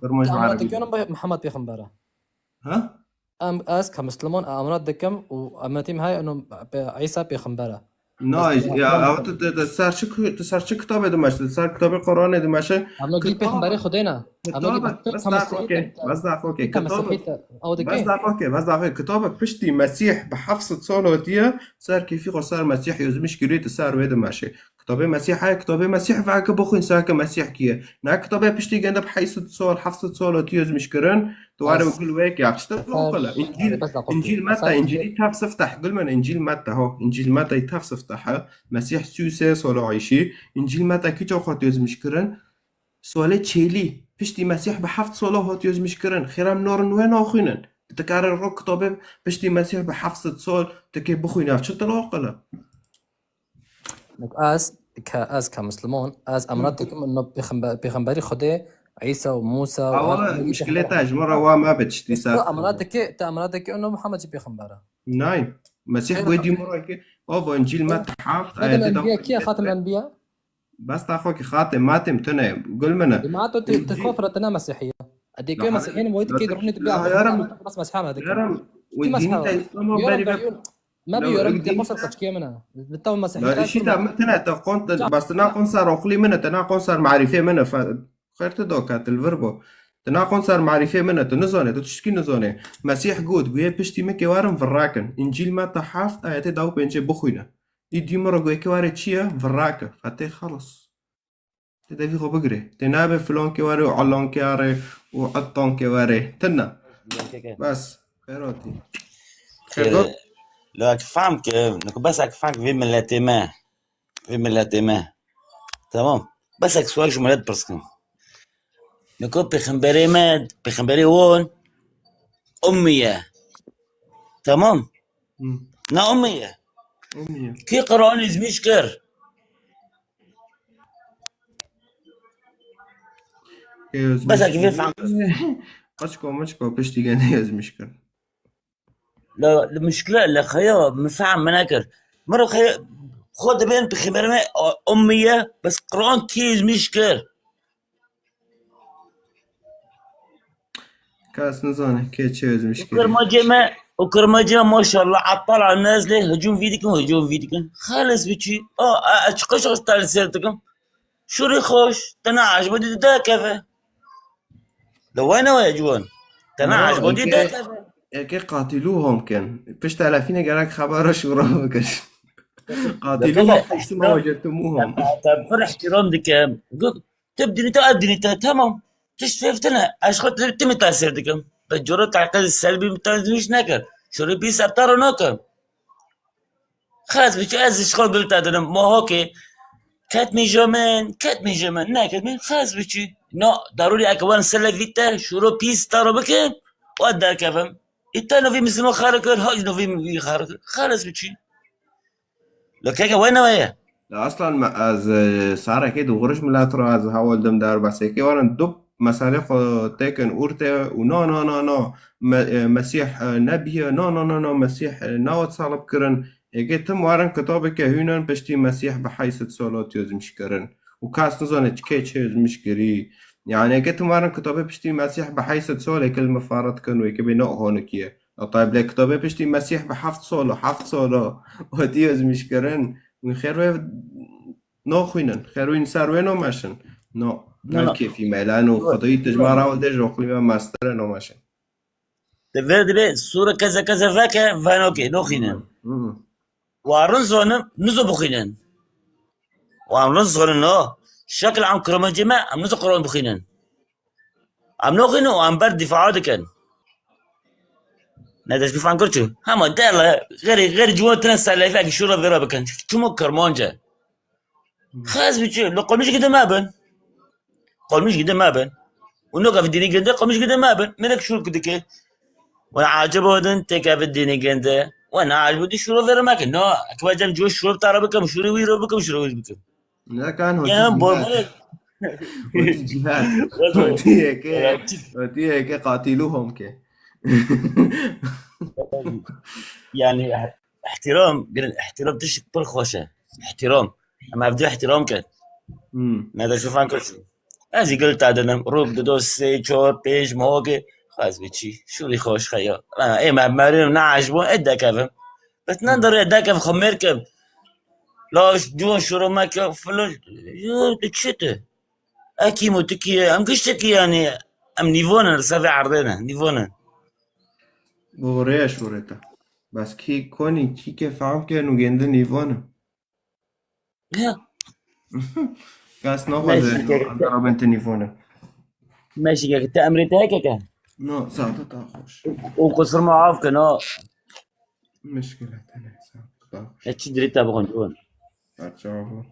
برمج أمرات عربي دكان محمد بيخنبره ها أس كمسلمون أمرات دكم وأمتيم هاي إنه عيسى بيخنبره نايس يا او تسار شو كتابة دمشق تسار كتابة قرآن دمشق أمنا جيل بيخنبره كتابة خدينا أمنا جيل كتابة بس ضعف اوكي كمسيحية بس ضعف اوكي كتابة كمسيحية أو بس دكين ضعف اوكي بس ضعف كتابة بشتي مسيح بحفصة صولوتية صار كيف صار مسيح يزمش كريت صار ويد ماشي كتابة مسيح هاي كتابة مسيح فاك بخوين ساك مسيح كيه نا كتابة بشتي جنب حيث صول حفصة صولوتية يزمش كرن توارم أس كل ويك يا تشتغلوا أسار قلا انجيل بس دقوقي انجيل متى أسار انجيل يتاف سفتح قل من انجيل متى هو انجيل متى يتاف سفتحها مسيح سوسه صولو عيشي انجيل متى كي توقعت يزمش كرن سوالة تشيلي بشتي مسيح بحفت صلاة هات يوز مشكرن خيرام نورن وين آخوينن تكرر رو كتابه بشتي مسيح بحفت صال تكي بخوين يافت شو تلاقلا أس كأس كمسلمون أس أمرات دكم إنه بيخنبري خدي عيسى وموسى وهذا أولا مشكلتها جمرة وما بتشتي أمرات ساكن دكي أمرات دكي إنه محمد بيخنبره ناي مسيح خير بودي مرة كي أوفو إنجيل ما تحافظ خاتم آياتي الأنبياء دوك كي خاتم الأنبياء بس تاخوك خاتم ماتم تنا قل منا جماعته إنجيل تكفر تنا مسيحية لا أديكي حبيبي مسيحيين مويد لا كي يدروني تبيع لا يا رم بس مسحامة يا أديكم رم كي والدين مسحامة تايسلامو بيورم باري بريون ما لو بيورم دي الدين مصر تشكيه منها بالتو مسيحية لا لا شيء كل ما تنا تقون بس تناقون صار عقلي منه تناقون صار معرفة منه خير تدوكات الفيربو تناقون صار معرفة منه تنزونه تشكي نزونه مسيح جود جوي بشتي مكي وارم فراكن إنجيل ما تحافظ آيات داو بينجي بخوينا يدي مرة جوي كواري تشيا فراكة فتي خلص تدفي خو بقري تنابه فلون كواري وعلون كواري وعطون كواري تنا بس خيراتي خير دوت لو أكفهمك بس أكفهمك في ملاتما تمام بس أكسواك جملات برسكن نكون بخنبري ماد بخنبري وون أمية تمام نا أمية أمي كي قرآن زميشكر بس أكيد فهم مشكو بشتي جاني يزمشكر لا المشكلة اللي خيا مفهم مناكر مرة خيا خد بين بخبر ما أمية بس قرآن كيز مشكر كاس نزانه كي تشي يزمشكري وكرمجة ما شاء الله عطل على الناس ليه هجوم فيديكم خالص بشي اشقش اشتغل سيرتكم شو ريخوش تناعش بدي دا كفى لو وين يا جوان تناعش مرة بدي دا كفى كي قاتلوهم كان فيش تعرفين قالك خبر شو راكش قاتلوهم حيث ما وجدتموهم طب خذ احترام ديك قلت تبدي تأدي تمام تشتفتنا اشخاص تمي تاثير ديكم الجرة تعقد السلبي مش نكر شو ربي سبتارو نكر خلاص مش از شغل قلت هذا ما هوكي كاتمي جمان ناكد خلاص بشي نو ضروري اكوان سلا فيتا شورو بيس تارو بكم وادار كفم التانو في مثل ما خاركر هاج نو في خاركر خلاص بشي لو كيكا وين ويا لا اصلا ما از سارة كده وغرش من لا ترى از هاول دم دار بس كي وانا دب مسالخ تكن اورته ونو نو نو نو مسيح نبي نو مسيح ناوت صالب كرن اگه تم وارن کتابه که هونن پشتی مسیح به حیث سالات یزمش کرن و کاس نزانه که چه یزمش کری يعني اگه تم وارن کتابه پشتی مسیح به حیث ساله کلمه فارد کن و اگه به نوع هونکیه طيب لك کتابه پشتی مسیح به 7 ساله و تی یزمش کرن من خير ناخوينن خيروين ساروين وماشن نو نو كيفي ميلانو خطية تجمع راول ديج وقليما ماستر نو ماشن تفادري صورة كذا كذا فاكا فانوكي نوخينن وارنزون نزو بخينن وارنزون نو شكل عم كرمجمة عم نزو قرون بخينن عم نوخينو وعم برد دفاعات كان نادش كيف عم كرتو هما دار غير جوان تنسى اللي فاك شو رضي ربكن شو كرمونجا خلاص بيجي لو قول مش قد ما بن قول مش قد ما بن ونوقف الديني قد قول مش قد ما بن منك شو كده كي وانا عاجبه دن تكا في الديني قد وانا عاجبه دي شو رضي رماك نو اكبر جم جو شو بتعرف بكم شو روي ربكم شو روي بكم لا كان هو يا جهاد هوتي هيك قاتلوهم كي يعني احترام احترام تشك بالخوشة احترام اما بدي احترام كان هذا شوف عن كل شيء ازی قلت عدنم روب دو سه چهار پیش موقع خواهز بیچی شوری خوش خیا ای مریم نه عجبون اده کفم بس نداره اده کف خمیر کف لاش جون شروع مکه فلان یو چته اکی متکیه ام گشتکی یعنی ام نیوانن رسافی عرضه نیوانن بغريش وريتا بس كي كوني كي فهم كي نوجند نيفانا كاس نوخذ ماشي أنت بنت نيفانا ماشي كده امريكا هيك نو ساعة تاخوش وقصر معاف كنا مشكلة تانية ساعة تاخوش اتش دريتا بغن جون أتشافه